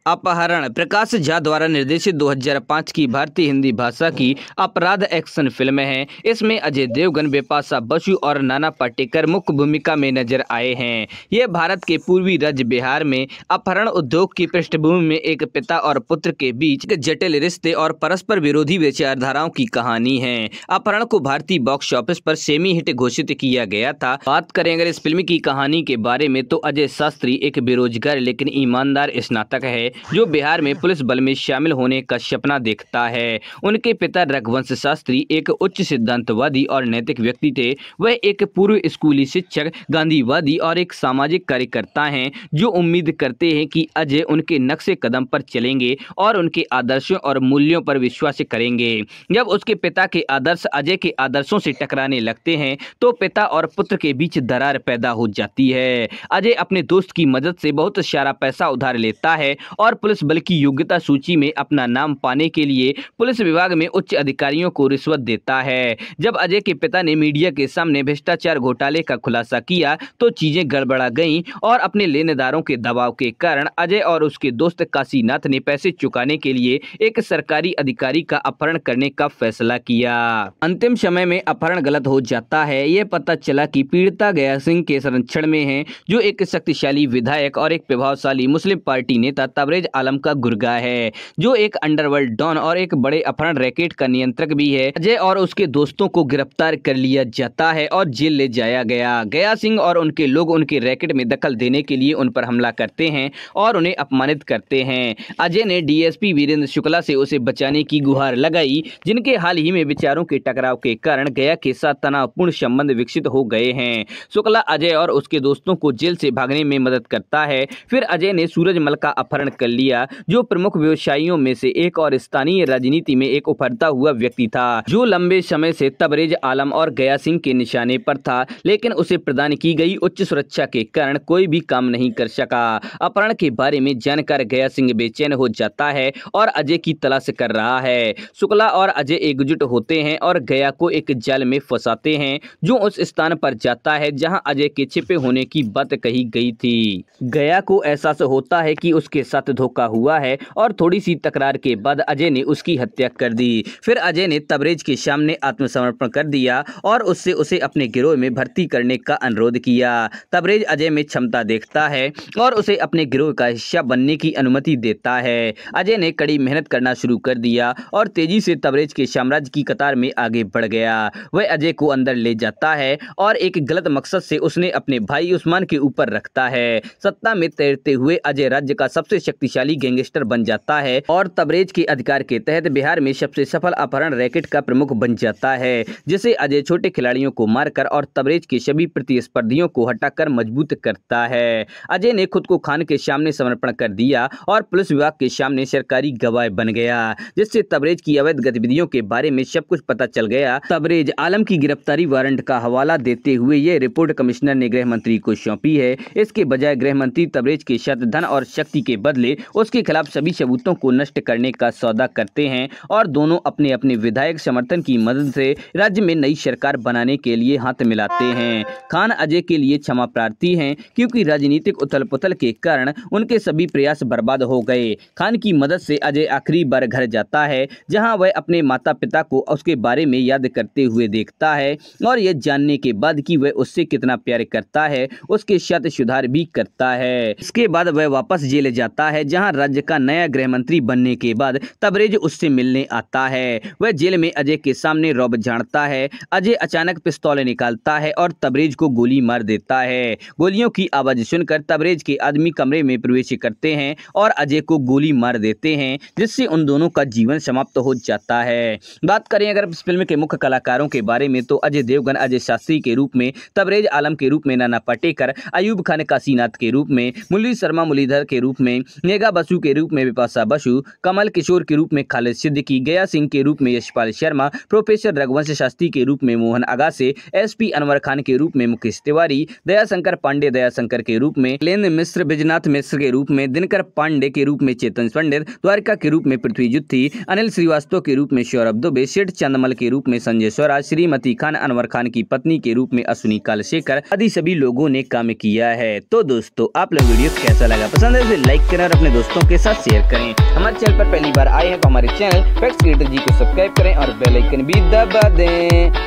अपहरण प्रकाश झा द्वारा निर्देशित 2005 की भारतीय हिंदी भाषा की अपराध एक्शन फिल्म है। इसमें अजय देवगन, बिपाशा बसु और नाना पाटेकर मुख्य भूमिका में नजर आए हैं। ये भारत के पूर्वी राज्य बिहार में अपहरण उद्योग की पृष्ठभूमि में एक पिता और पुत्र के बीच जटिल रिश्ते और परस्पर विरोधी विचारधाराओं की कहानी है। अपहरण को भारतीय बॉक्स ऑफिस पर सेमी हिट घोषित किया गया था। बात करें अगर इस फिल्म की कहानी के बारे में तो अजय शास्त्री एक बेरोजगार लेकिन ईमानदार स्नातक है जो बिहार में पुलिस बल में शामिल होने का सपना देखता है। उनके पिता रघुवंश शास्त्री एक उच्च सिद्धांतवादी और नैतिक व्यक्ति थे। वह एक पूर्व स्कूली शिक्षक, गांधीवादी और एक सामाजिक कार्यकर्ता हैं जो उम्मीद करते हैं कि अजय उनके नक्शे कदम पर चलेंगे और उनके आदर्शों और मूल्यों पर विश्वास करेंगे। जब उसके पिता के आदर्श अजय के आदर्शों से टकराने लगते हैं तो पिता और पुत्र के बीच दरार पैदा हो जाती है। अजय अपने दोस्त की मदद से बहुत सारा पैसा उधार लेता है और पुलिस बल की योग्यता सूची में अपना नाम पाने के लिए पुलिस विभाग में उच्च अधिकारियों को रिश्वत देता है। जब अजय के पिता ने मीडिया के सामने भ्रष्टाचार घोटाले का खुलासा किया तो चीजें गड़बड़ा गईं और अपने लेनेदारों के दबाव के कारण अजय और उसके दोस्त काशीनाथ ने पैसे चुकाने के लिए एक सरकारी अधिकारी का अपहरण करने का फैसला किया। अंतिम समय में अपहरण गलत हो जाता है। यह पता चला कि पीड़िता गया सिंह के संरक्षण में है जो एक शक्तिशाली विधायक और एक प्रभावशाली मुस्लिम पार्टी नेता तबरेज आलम का गुर्गा है जो एक अंडरवर्ल्ड डॉन और एक बड़े अपहरण रैकेट का नियंत्रक भी है। अजय और उसके दोस्तों को गिरफ्तार कर लिया जाता है और जेल ले जाया गया। गया सिंह और उनके लोग उनके रैकेट में दखल देने के लिए उन पर हमला करते हैं और उन्हें अपमानित करते हैं। अजय ने डीएसपी वीरेंद्र शुक्ला से उसे बचाने की गुहार लगाई, जिनके हाल ही में विचारों के टकराव के कारण गया के साथ तनावपूर्ण संबंध विकसित हो गए हैं। शुक्ला अजय और उसके दोस्तों को जेल से भागने में मदद करता है। फिर अजय ने सूरजमल का अपहरण कर लिया जो प्रमुख व्यवसायियों में से एक और स्थानीय राजनीति में एक उभरता हुआ व्यक्ति था जो लंबे समय से तबरेज आलम और गया सिंह के निशाने पर था, लेकिन उसे प्रदान की गई उच्च सुरक्षा के कारण कोई भी काम नहीं कर सका। अपहरण के बारे में जानकर गया सिंह बेचैन हो जाता है और अजय की तलाश कर रहा है। शुक्ला और अजय एकजुट होते हैं और गया को एक जाल में फंसाते हैं जो उस स्थान पर जाता है जहां अजय के छिपे होने की बात कही गई थी। गया को एहसास होता है कि उसके साथ धोखा हुआ है और थोड़ी सी तकरार के बाद अजय ने उसकी हत्या कर दी। फिर अजय ने तबरेज के सामने आत्मसमर्पण कर दिया और उससे उसे अपने गिरोह में भर्ती करने का अनुरोध किया। तबरेज अजय में क्षमता देखता है और उसे अपने गिरोह का हिस्सा बनने की अनुमति देता है। अजय ने कड़ी मेहनत करना शुरू कर दिया और तेजी से तबरेज के साम्राज्य की कतार में आगे बढ़ गया। वह अजय को अंदर ले जाता है और एक गलत मकसद से उसने अपने भाई उस्मान के ऊपर रखता है। सत्ता में तैरते हुए अजय राज्य का सबसे शक्तिशाली गैंगस्टर बन जाता है और तबरेज के अधिकार के तहत बिहार में सबसे सफल अपहरण रैकेट का प्रमुख बन जाता है, जिसे अजय छोटे खिलाड़ियों को मारकर और तबरेज के सभी प्रतिस्पर्धियों को हटाकर मजबूत करता है। अजय ने खुद को खान के सामने समर्पण कर दिया और पुलिस विभाग के सामने सरकारी गवाह बन गया, जिससे तबरेज की अवैध गतिविधियों के बारे में सब कुछ पता चल गया। तबरेज आलम की गिरफ्तारी वारंट का हवाला देते हुए यह रिपोर्ट कमिश्नर ने गृह मंत्री को सौंपी है। इसके बजाय गृह मंत्री तबरेज के साथ धन और शक्ति के बदले उसके खिलाफ सभी सबूतों को नष्ट करने का सौदा करते हैं और दोनों अपने अपने विधायक समर्थन की मदद से राज्य में नई सरकार बनाने के लिए हाथ मिलाते हैं। खान अजय के लिए क्षमा प्रार्थी हैं क्योंकि राजनीतिक उथल पुथल के कारण उनके सभी प्रयास बर्बाद हो गए। खान की मदद से अजय आखिरी बार घर जाता है जहां वह अपने माता पिता को उसके बारे में याद करते हुए देखता है और यह जानने के बाद कि वह उससे कितना प्यार करता है उसके साथ सुधार भी करता है। इसके बाद वह वापस जेल जाता है जहां राज्य का नया गृह मंत्री बनने के बाद तबरेज उससे मिलने आता है। वह जेल में अजय के सामने रौब झाड़ता है। अजय अचानक पिस्तौल निकालता है और तबरेज को गोली मार देता है। गोलियों की आवाज सुनकर तबरेज के आदमी कमरे में प्रवेश करते हैं और अजय को गोली मार देते हैं, जिससे उन दोनों का जीवन समाप्त हो जाता है। बात करें अगर इस फिल्म के मुख्य कलाकारों के बारे में तो अजय देवगन अजय शास्त्री के रूप में, तबरेज आलम के रूप में नाना पाटेकर, अयूब खान काशीनाथ के रूप में, मुरली शर्मा मुरलीधर के रूप में, नेगा बसु के रूप में बिपाशा बसु, कमल किशोर के रूप में खालिद सिद्दीकी, गया सिंह के रूप में यशपाल शर्मा, प्रोफेसर रघुवंश शास्त्री के रूप में मोहन अगासे, एसपी अनवर खान के रूप में मुकेश तिवारी, दयाशंकर पांडे दयाशंकर के रूप में, लेन मिश्र बिजनाथ मिश्र के रूप में, दिनकर पांडे के रूप में चेतन पंडित, द्वारिका के रूप में पृथ्वी जुत्थी, अनिल श्रीवास्तव के रूप में सौरभ दुबे, सेठ चंदमल के रूप में संजय स्वराज, श्रीमती खान अनवर खान की पत्नी के रूप में अश्विनी कालशेखर आदि सभी लोगों ने काम किया है। तो दोस्तों आप लोग वीडियो कैसा लगा, पसंद है तो लाइक करें। अपने दोस्तों के साथ शेयर करें। हमारे चैनल पर पहली बार आए हैं तो हमारे चैनल फैक्ट्स क्रिएटर जी को सब्सक्राइब करें और बेल आइकन भी दबा दें।